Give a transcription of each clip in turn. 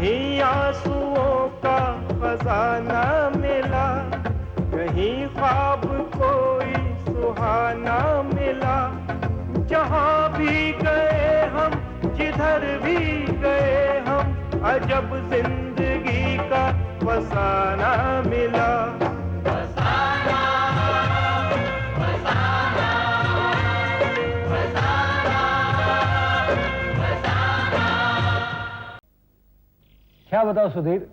कहीं आंसुओं का खजाना मिला, कहीं ख्वाब कोई सुहाना मिला। जहां भी गए हम, जिधर भी गए हम, अजब जिंदगी का फसाना मिला। फसाना, फसाना, फसाना, फसाना। क्या बताओ सुधीर,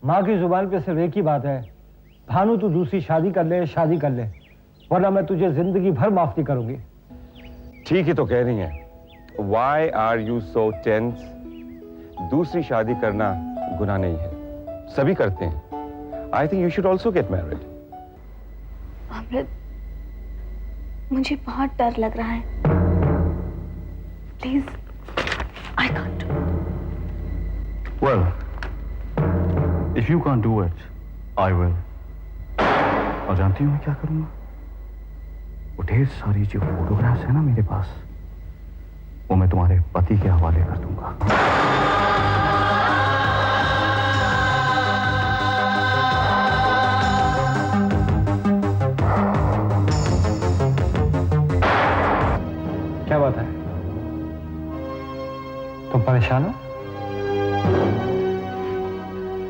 माँ की जुबान पे सिर्फ एक ही बात है, भानु तू दूसरी शादी कर ले, शादी कर ले, वरना मैं तुझे जिंदगी भर माफ नहीं करूंगी। ठीक ही तो कह रही हैं। Why are you so tense? दूसरी शादी करना गुनाह नहीं है, सभी करते हैं। I think you should also get married. अमृत, मुझे बहुत डर लग रहा है। Please, I can't. Well, if you can't do it, I will. और जानती हूँ मैं क्या करूंगा? वो ढेर सारी जो फोटोग्राफ्स है ना मेरे पास, वो मैं तुम्हारे पति के हवाले कर दूंगा। क्या बात है, तुम परेशान हो?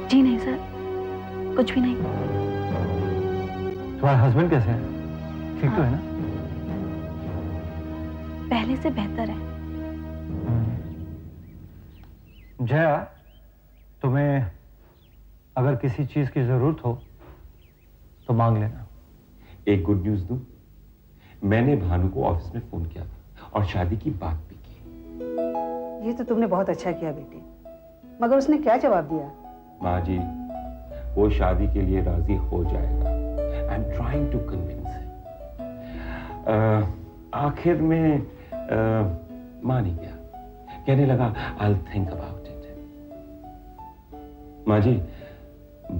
जी नहीं सर, कुछ भी नहीं। तुम्हारे हस्बैंड कैसे हैं? ठीक तो है ना? पहले से बेहतर है। जया, तुम्हें अगर किसी चीज की जरूरत हो तो मांग लेना। एक गुड न्यूज दूं? मैंने भानु को ऑफिस में फोन किया था और शादी की बात भी की। ये तो तुमने बहुत अच्छा किया बेटी, मगर उसने क्या जवाब दिया? माँ जी, वो शादी के लिए राजी हो जाएगा। I am trying to convince. आखिर में मान ही गया, कहने लगा आई थिंक अबाउट इट। माँ जी,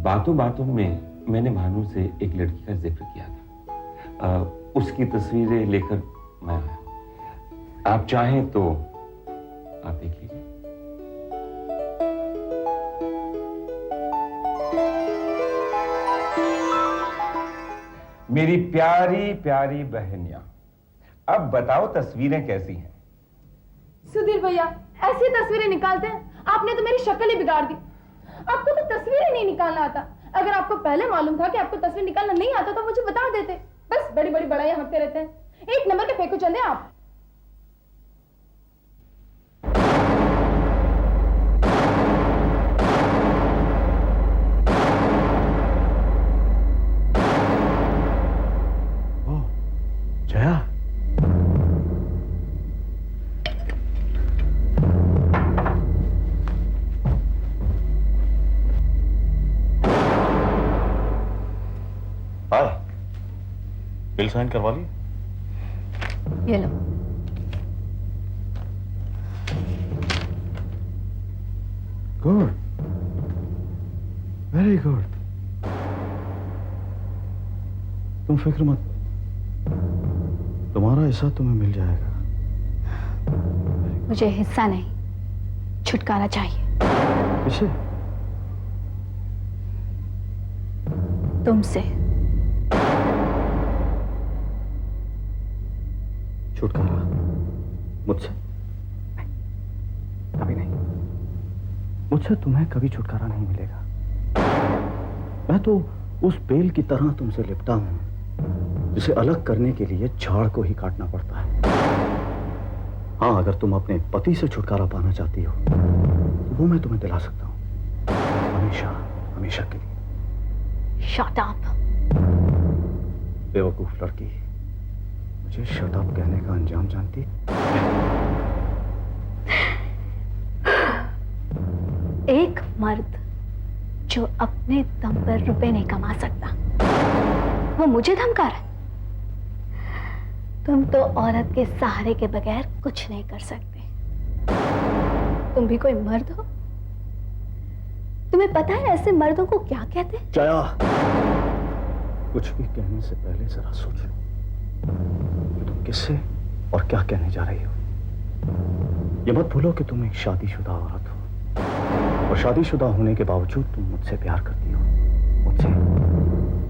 बातों बातों में मैंने भानु से एक लड़की का जिक्र किया था। उसकी तस्वीरें लेकर मैं आया। आप चाहें तो आप देख लीजिए। मेरी प्यारी प्यारी बहनियां, अब बताओ तस्वीरें कैसी हैं? सुधीर भैया, ऐसी तस्वीरें निकालते हैं? आपने तो मेरी शक्ल ही बिगाड़ दी। आपको तो तस्वीरें नहीं निकालना आता। अगर आपको पहले मालूम था कि आपको तस्वीर निकालना नहीं आता तो मुझे बता देते। बस बड़ी बड़ी बड़ाई हंसते रहते हैं। एक नंबर के फेंको चंदे आप। जया, हाय, बिल साइन करवा ली? ये लो। Good, very good. तुम फिक्र मत, तुम्हारा हिस्सा तुम्हें मिल जाएगा। मुझे हिस्सा नहीं, छुटकारा चाहिए। किसे? तुमसे। छुटकारा मुझसे? कभी नहीं। मुझसे तुम्हें कभी छुटकारा नहीं मिलेगा। मैं तो उस बेल की तरह तुमसे लिपटा हूं जिसे अलग करने के लिए झाड़ को ही काटना पड़ता है। हाँ, अगर तुम अपने पति से छुटकारा पाना चाहती हो तो वो मैं तुम्हें दिला सकता हूं, हमेशा हमेशा के लिए। Shut up. बेवकूफ लड़की, मुझे शट अप कहने का अंजाम जानती? एक मर्द जो अपने दम पर रुपए नहीं कमा सकता, वो मुझे धमका रहा है। तुम तो औरत के सहारे के बगैर कुछ नहीं कर सकते। तुम भी कोई मर्द हो? तुम्हें पता है ऐसे मर्दों को क्या कहते हैं? जया, कुछ भी कहने से पहले जरा सोचो तुम किससे और क्या कहने जा रही हो। ये मत भूलो कि तुम एक शादीशुदा औरत हो और शादीशुदा होने के बावजूद तुम मुझसे प्यार करती हो, मुझसे,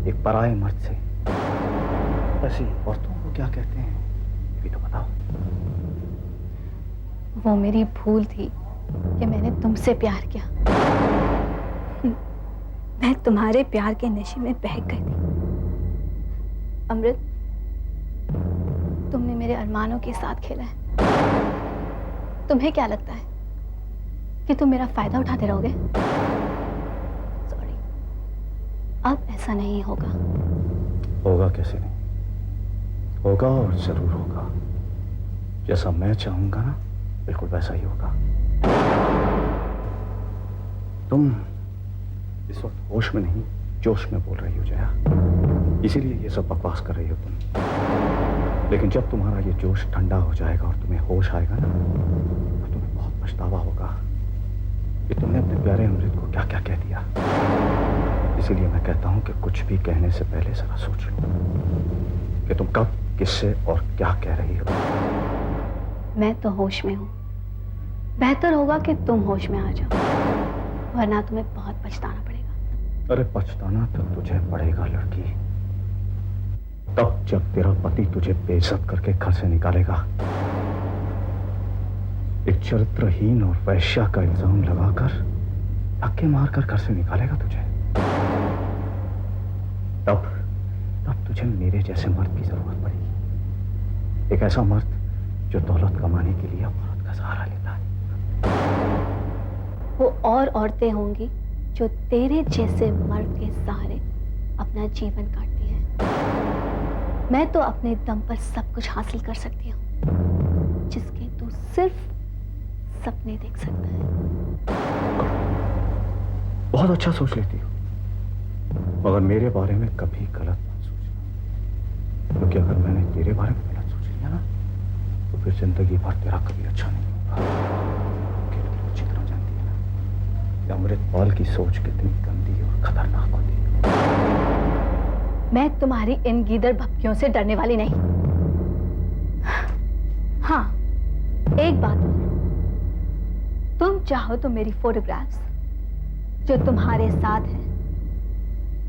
एक पराये मर्द से। ऐसी औरतों को क्या कहते हैं ये भी तो बताओ। वो मेरी भूल थी कि मैंने तुमसे प्यार किया। मैं तुम्हारे प्यार के नशे में बह गई थी। अमृत, तुमने मेरे अरमानों के साथ खेला है। तुम्हें क्या लगता है कि तुम मेरा फायदा उठाते रहोगे? सॉरी, अब ऐसा नहीं होगा। होगा कैसे नहीं, होगा और जरूर होगा। जैसा मैं चाहूंगा ना, बिल्कुल वैसा ही होगा। तुम इस वक्त होश में नहीं, जोश में बोल रही हो जया, इसीलिए ये सब बकवास कर रही हो तुम। लेकिन जब तुम्हारा ये जोश ठंडा हो जाएगा और तुम्हें होश आएगा ना, तो तुम्हें बहुत पछतावा होगा कि तुमने अपने प्यारे अमृत को क्या क्या कह दिया। इसीलिए मैं कहता हूं कि कुछ भी कहने से पहले जरा सोच लो कि तुम कब, किससे और क्या कह रही हो। मैं तो होश में हूं। बेहतर होगा कि तुम होश में आ जाओ, वरना तुम्हें बहुत पछताना पड़ेगा। अरे पछताना तो तुझे पड़ेगा लड़की, तब जब तेरा पति तुझे बेइज्जत करके घर से निकालेगा, एक चरित्रहीन और वैश्या का इल्जाम लगाकर धक्के मारकर घर से निकालेगा तुझे। तब तुझे मेरे जैसे मर्द की जरूरत पड़ेगी, एक ऐसा मर्द जो दौलत कमाने के लिए औरत का सहारा लेता है। वो और औरतें होंगी जो तेरे जैसे मर्द के सहारे अपना जीवन काटती हैं। मैं तो अपने दम पर सब कुछ हासिल कर सकती हूँ, जिसके तू सिर्फ सपने देख सकता है। बहुत अच्छा सोच लेती हो, मगर मेरे बारे में कभी गलत मत सोचना, क्योंकि अगर मैंने तेरे बारे में गलत सोच लिया ना, तो फिर जिंदगी भर तेरा कभी अच्छा नहीं होगा। क्योंकि तू अच्छी तरह जानती है ना कि अमृतपाल की सोच कितनी गंदी और खतरनाक होती है। मैं तुम्हारी इन गीदड़ भपकियों से डरने वाली नहीं। हाँ, एक बात और, तुम चाहो तो मेरी फोटोग्राफ्स जो तुम्हारे साथ है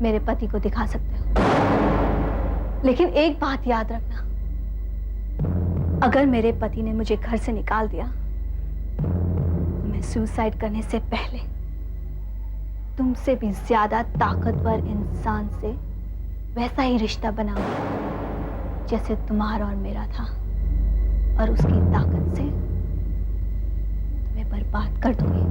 मेरे पति को दिखा सकते हो, लेकिन एक बात याद रखना, अगर मेरे पति ने मुझे घर से निकाल दिया तो मैं सुसाइड करने से पहले तुमसे भी ज्यादा ताकतवर इंसान से वैसा ही रिश्ता बनाऊंगी जैसे तुम्हारा और मेरा था, और उसकी ताकत से तुम्हें बर्बाद कर दूंगी।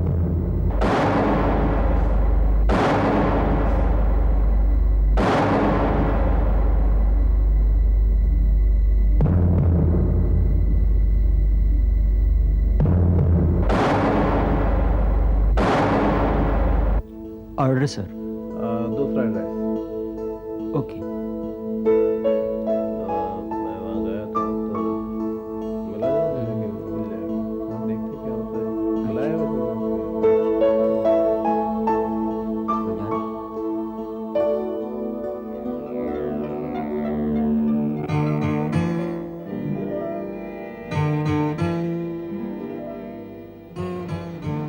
Order sir. 2 fried rice. Okay. मैं वहाँ गया था तो मिला नहीं, लेकिन मिल जाएगा। आप देखते क्या होता है, मिलाया हुआ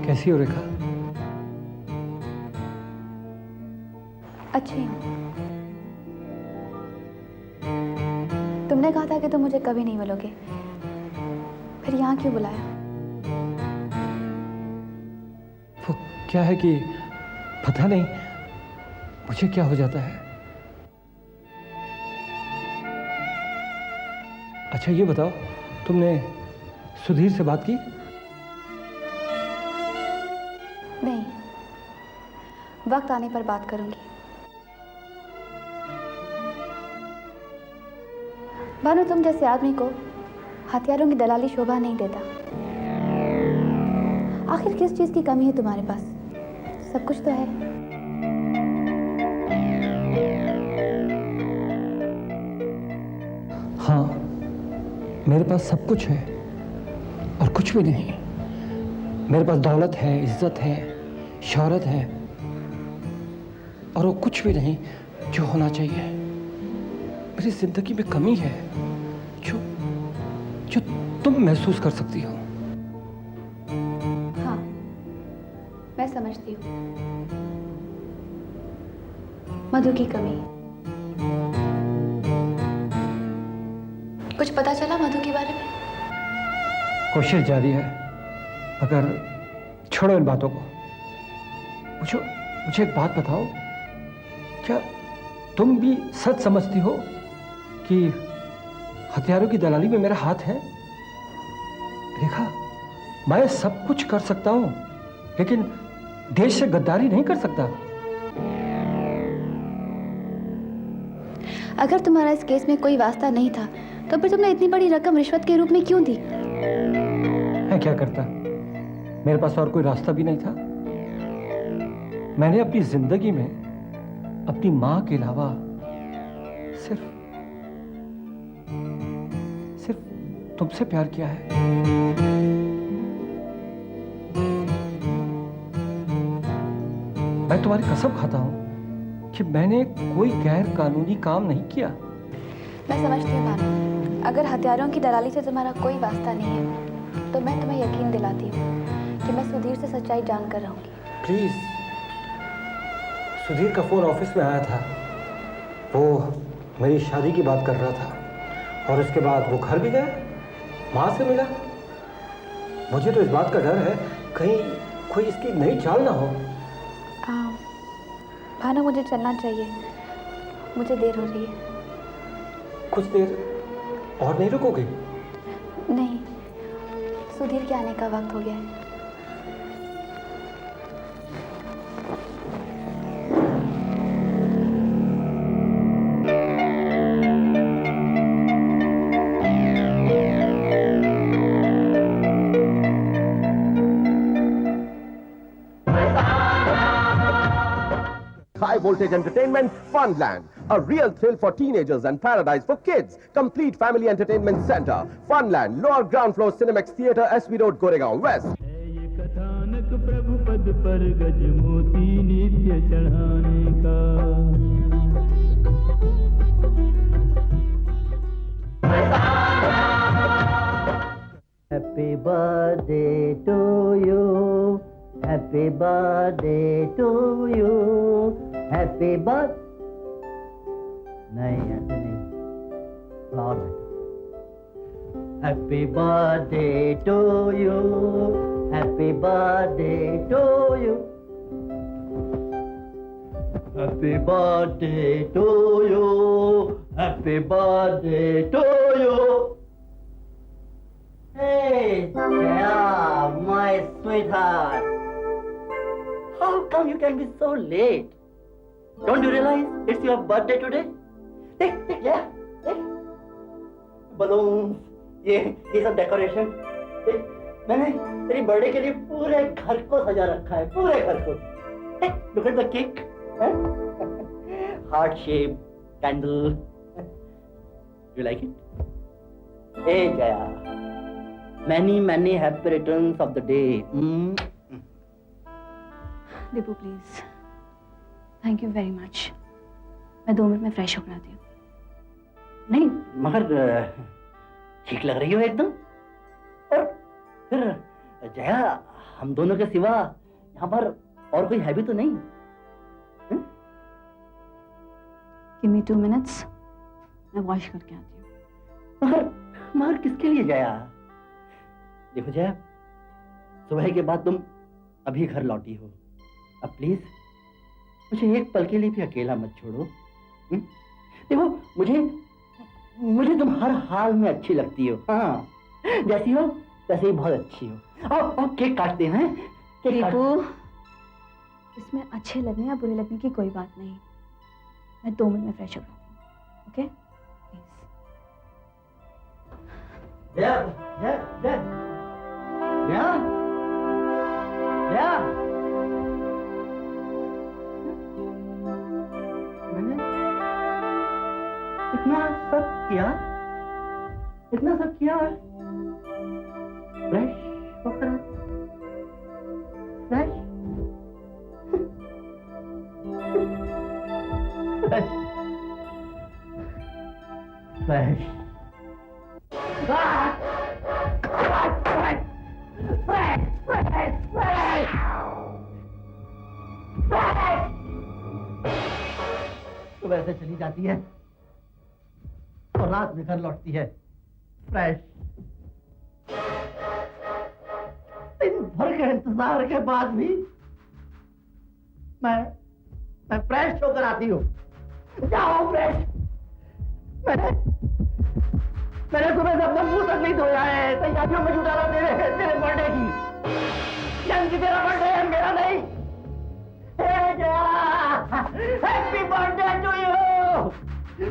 कैसी हो रेखा? अच्छी हूँ। तुमने कहा था कि तुम मुझे कभी नहीं मिलोगे, फिर यहाँ क्यों बुलाया? वो क्या है कि पता नहीं मुझे क्या हो जाता है। अच्छा ये बताओ, तुमने सुधीर से बात की? नहीं, वक्त आने पर बात करूंगी। भानु, तुम जैसे आदमी को हथियारों की दलाली शोभा नहीं देता। आखिर किस चीज की कमी है तुम्हारे पास? सब कुछ तो है। हाँ, मेरे पास सब कुछ है और कुछ भी नहीं। मेरे पास दौलत है, इज्जत है, शोहरत है, और वो कुछ भी नहीं जो होना चाहिए। मेरी जिंदगी में कमी है जो तुम महसूस कर सकती हो। हाँ, मैं समझती हूँ। मधु की कमी। कुछ पता चला मधु के बारे में? कोशिश जारी है, मगर छोड़ो इन बातों को। मुझे एक बात बताओ, क्या तुम भी सच समझती हो कि हथियारों की दलाली में मेरा हाथ है? रेखा, मैं सब कुछ कर सकता हूं, लेकिन देश से गद्दारी नहीं कर सकता। अगर तुम्हारा इस केस में कोई वास्ता नहीं था, तो फिर तुमने इतनी बड़ी रकम रिश्वत के रूप में क्यों दी? मैं क्या करता? मेरे पास और कोई रास्ता भी नहीं था। मैंने अपनी जिंदगी में अपनी मां के अलावा सिर्फ तुमसे प्यार किया है। मैं तुम्हारी कसम खाता हूं कि मैंने कोई गैर कानूनी काम नहीं किया। मैं समझती हूँ भानु, अगर हथियारों की दलाली से तुम्हारा कोई वास्ता नहीं है, तो मैं तुम्हें यकीन दिलाती हूँ कि मैं सुधीर से सच्चाई जानकर रहूंगी। प्लीज, सुधीर का फोन ऑफिस में आया था। वो मेरी शादी की बात कर रहा था, और उसके बाद वो घर भी गया, माँ से मिला। मुझे तो इस बात का डर है कहीं कोई इसकी नई चाल ना हो। भानु, मुझे चलना चाहिए, मुझे देर हो रही है। कुछ देर और नहीं रुकोगे? नहीं, सुधीर के आने का वक्त हो गया है। High voltage entertainment Funland, a real thrill for teenagers and paradise for kids. Complete family entertainment center. Funland, lower ground floor Cinemax Theatre, SV Road, Goregaon West. ये कथानक प्रभु पद पर गज मोती नित्य चढ़ाने का। Happy birthday to you. Happy birthday to you. Happy birthday. नहीं ऐसे नहीं, और Happy birthday to you. Happy birthday to you. Happy birthday to you. Happy birthday to you. Hey, yeah, my sweetheart. How come you can be so late? Don't you realize it's your birthday today? Yeah, balloons, ये सब decoration. मैंने तेरी birthday के लिए पूरे घर को सजा रखा है, पूरे घर को। Look at the cake, heart shape, candle. You like it? Hey Jaya, many happy returns of the day. Deepu please, thank you very much. मैं 2 मिनट में फ्रेश होकर आती हूँ। नहीं मगर ठीक लग रही हो एकदम। और फिर जया, हम दोनों के सिवा यहाँ पर और कोई है भी तो नहीं। Give me 2 minutes, मैं वॉश करके आती हूँ। मगर किसके लिए जया? देखो जया, सुबह के बाद तुम अभी घर लौटी हो। अब प्लीज मुझे एक पल के लिए भी अकेला मत छोड़ो। देखो, मुझे तुम हर हाल में अच्छी लगती हो। हाँ, जैसी हो वैसे ही बहुत अच्छी हो। और केक काटते हैं। दीपू, इसमें अच्छे लगने या बुरे लगने की कोई बात नहीं। मैं 2 मिनट में फ्रेश हो जाती हूँ। Okay please. मैंने इतना सब किया फ्रेश होकर फ्रेश फ्रेश सुबह से चली जाती है और रात में घर लौटती है फ्रेश। दिन भर के इंतजार के बाद भी मैं फ्रेश होकर आती हूँ। जाओ फ्रेश। मैंने सुबह से अपना मुंह तक नहीं धोया है। तैयारियों में जुटा रहा तेरे बर्थडे की। जंग तेरा बर्थडे है, मेरा नहीं। Happy birthday to you.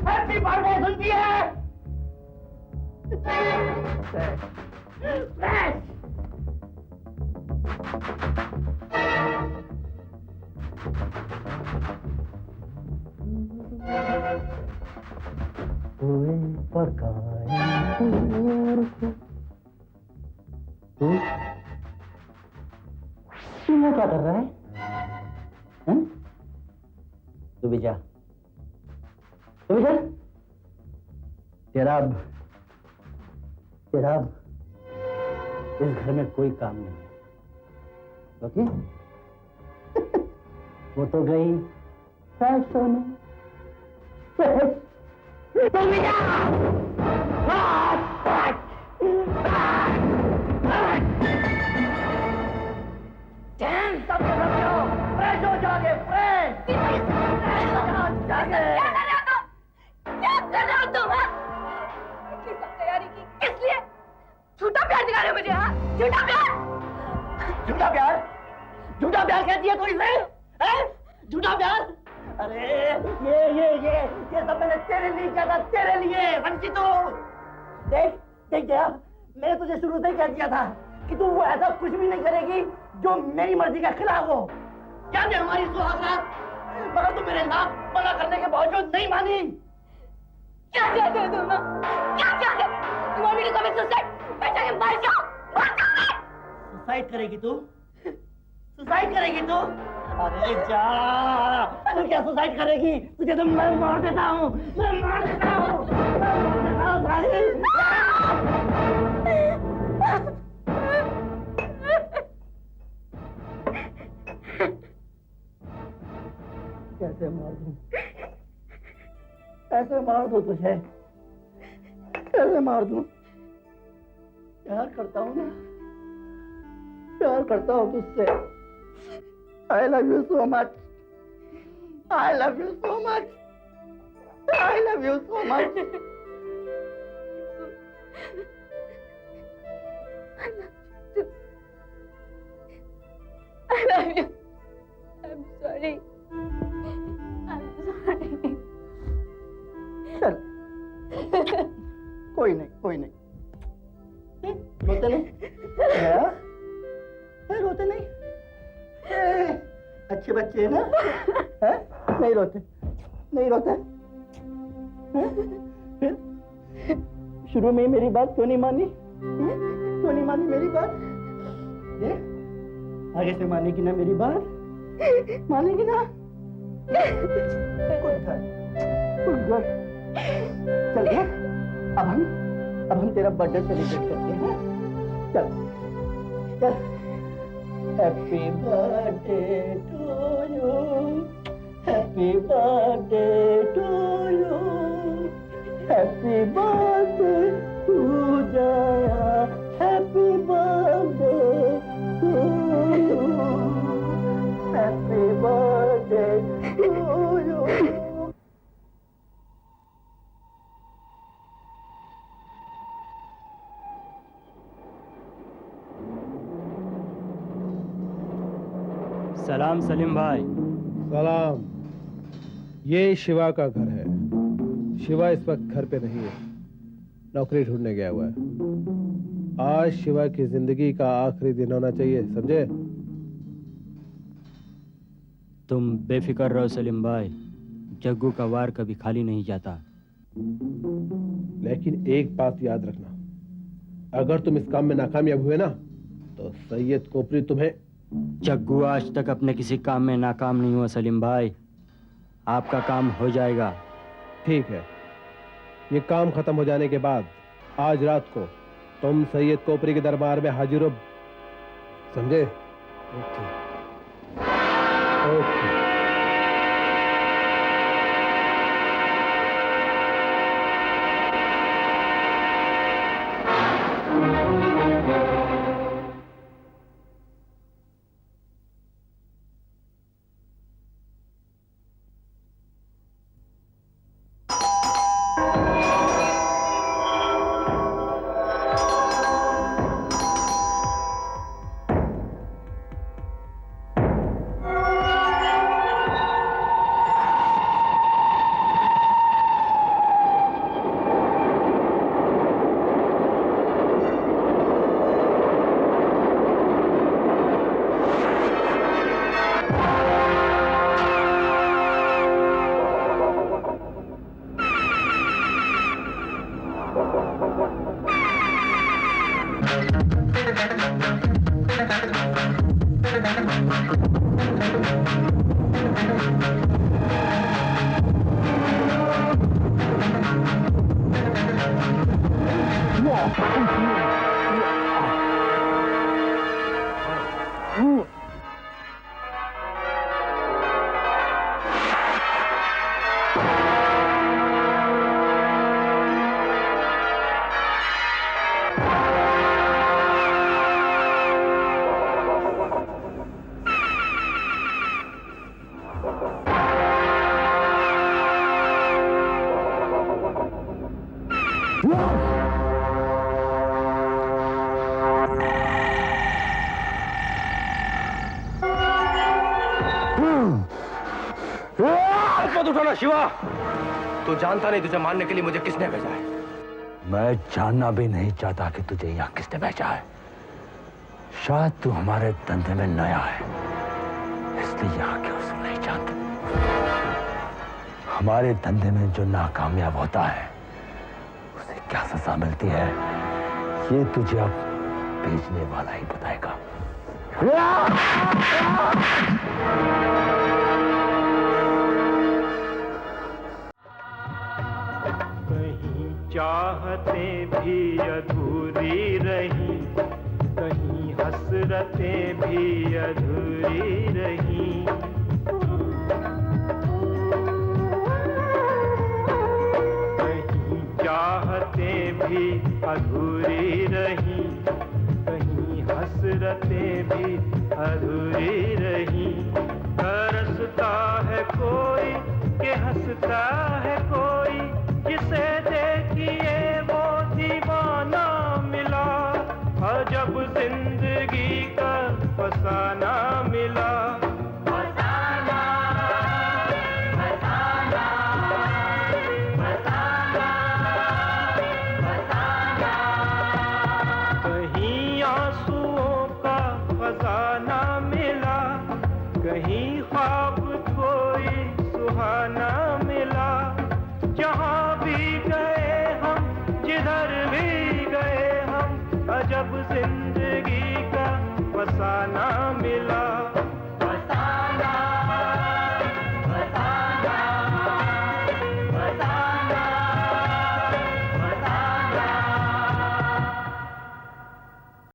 Happy birthday सुनती है? फ्रेश। कोई पकाए तू यहाँ क्या कर रहा है? तू भी जा, तू भी जा। तेरा अब इस घर में कोई काम नहीं है, ओके? वो तो गई फैशन में। तुम भी जा। सब फ्रेश हो जाके फ्रेश। क्या कर रहे हो तुम? इतनी सब तैयारी की किस लिए? झूठा प्यार दिखा रहे हो मुझे? हाँ, झूठा प्यार। झूठा प्यार? झूठा प्यार कहती है कोई से? झूठा प्यार? अरे ये सब मैंने तेरे लिए किया था, तेरे लिए वंचितो। देख जया, मैंने तुझे शुरू से ही कह दिया था कि तू वो ऐसा कुछ भी नहीं करेगी जो मेरी मर्जी के खिलाफ हो। क्या दे हमारी सुहागरात, मगर तू मेरे नाक मना करने के बावजूद नहीं मानी। क्या चाहते हो तुम? क्या चाहते हो? तुम want me to commit suicide? मैं चाहे मर जाऊं, मर जाऊं। सुसाइड करेगी तू? सुसाइड करेगी तू? अरे जा, तू क्या सुसाइड करेगी? तुझे तो मैं मार देता हूँ, मैं मार देता हूँ, कैसे मार दूं? कैसे मार दूं तुझे? कैसे मार दूं? प्यार करता हूँ ना, प्यार करता हूँ तुझसे। I love you so much. I love you so much. I love you so much. I love you. I'm sorry. I'm sorry. चल, कोई नहीं। रोते नहीं? रोते नहीं? अच्छे बच्चे हैं ना? नहीं रोते? फिर शुरू में ही मेरी बात क्यों नहीं मानी? क्यों नहीं मानी मेरी बात? आगे से मानेगी ना मेरी बात? मानेगी ना? Good girl. चल गया? अब हम तेरा बर्थडे सेलिब्रेट करते हैं। चल। Happy birthday to you. Happy birthday to you. Happy birthday to Jaya. Happy birthday to you. Happy birthday to you. सलाम सलीम भाई। सलाम। ये शिवा का घर है। शिवा इस वक्त घर पे नहीं है, नौकरी ढूंढने गया हुआ है। आज शिवा की जिंदगी का आखिरी दिन होना चाहिए, समझे? तुम बेफिक्र रहो सलीम भाई, जग्गू का वार कभी खाली नहीं जाता। लेकिन एक बात याद रखना, अगर तुम इस काम में नाकामयाब हुए ना तो सैयद कोपरी तुम्हें। जग्गू आज तक अपने किसी काम में नाकाम नहीं हुआ सलीम भाई, आपका काम हो जाएगा। ठीक है, ये काम खत्म हो जाने के बाद आज रात को तुम सैयद कोपरी के दरबार में हाजिर हो, समझे? ओके। मत उठाना शिवा। तू जानता नहीं तुझे मारने के लिए मुझे किसने भेजा है। मैं जानना भी नहीं चाहता कि तुझे यहाँ किसने भेजा है। शायद तू हमारे धंधे में नया है, इसलिए यहाँ के उसूल नहीं जानता। हमारे धंधे में जो नाकामयाब होता है उसे क्या सजा मिलती है, ये तुझे अब बेचने वाला ही बताएगा। कहीं चाहते भी अधूरी रही, कहीं हसरतें भी अधूरी रही। कहीं चाहतें भी अधूरी रही, कहीं हसरतें भी अधूरी रही। तरसता है कोई कि हंसता है कोई, जिसे देखिए वो दीवाना मिला। और जब जिंदगी का फसाना मिला, फसाना, फसाना, फसाना, फसाना। कहीं आंसुओं का खजाना मिला, कहीं ख्वाब कोई सुहाना मिला। जहाँ भी गए हम, जिधर भी गए हम, अजब जिंदगी का फसाना